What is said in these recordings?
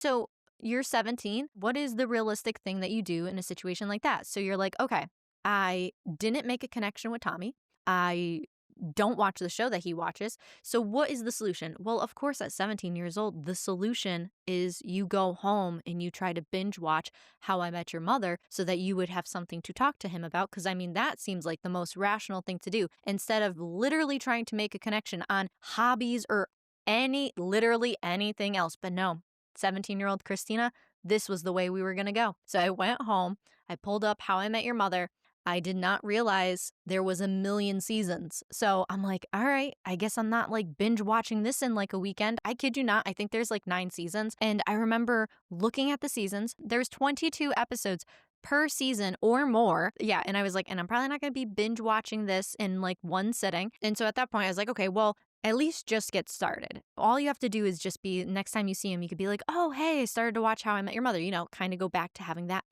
So you're 17. What is the realistic thing that you do in a situation like that? So you're like, okay, I didn't make a connection with Tommy. I don't watch the show that he watches. So what is the solution? Well, of course, at 17 years old, the solution is you go home and you try to binge watch How I Met Your Mother so that you would have something to talk to him about. Because I mean, that seems like the most rational thing to do instead of literally trying to make a connection on hobbies or literally anything else. But no, 17-year-old Christina, this was the way we were going to go. So I went home, I pulled up How I Met Your Mother. I did not realize there was a million seasons. So I'm like, all right, I guess I'm not like binge watching this in like a weekend. I kid you not. I think there's like 9 seasons. And I remember looking at the seasons. There's 22 episodes per season or more. Yeah. And I was like, and I'm probably not going to be binge watching this in like one sitting. And so at that point, I was like, okay, well, at least just get started. All you have to do is just be, next time you see him, you could be like, oh, hey, I started to watch How I Met Your Mother, kind of go back to having that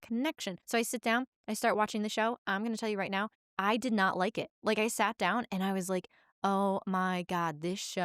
connection. So I sit down, I start watching the show. I'm going to tell you right now, I did not like it. Like I sat down and I was like, oh my God, this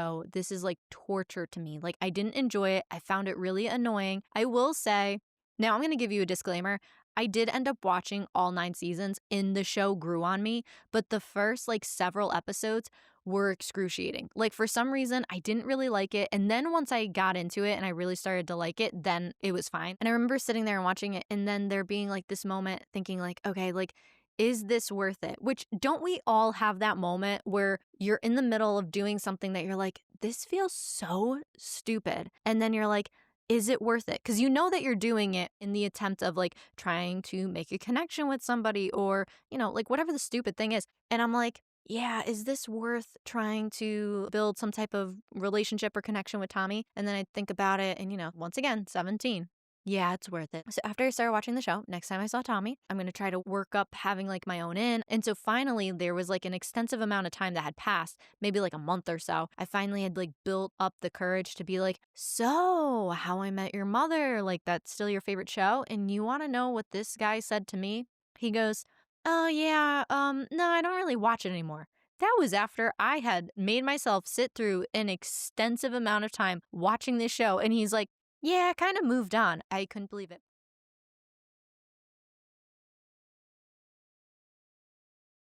is like torture to me. Like I didn't enjoy it. I found it really annoying. I will say, now I'm going to give you a disclaimer. I did end up watching all 9 seasons and the show grew on me, but the first like several episodes were excruciating. Like for some reason, I didn't really like it. And then once I got into it and I really started to like it, then it was fine. And I remember sitting there and watching it and then there being like this moment thinking like, okay, like, is this worth it? Which don't we all have that moment where you're in the middle of doing something that you're like, this feels so stupid. And then you're like, is it worth it? Because you know that you're doing it in the attempt of like trying to make a connection with somebody or, like whatever the stupid thing is. And I'm like, yeah, is this worth trying to build some type of relationship or connection with Tommy? And then I think about it and, once again, 17. Yeah, it's worth it. So after I started watching the show, next time I saw Tommy, I'm going to try to work up having like my own in. And so finally, there was like an extensive amount of time that had passed, maybe like a month or so. I finally had like built up the courage to be like, so How I Met Your Mother, like that's still your favorite show? And you want to know what this guy said to me? He goes, oh yeah, no, I don't really watch it anymore. That was after I had made myself sit through an extensive amount of time watching this show. And he's like, yeah, kind of moved on. I couldn't believe it.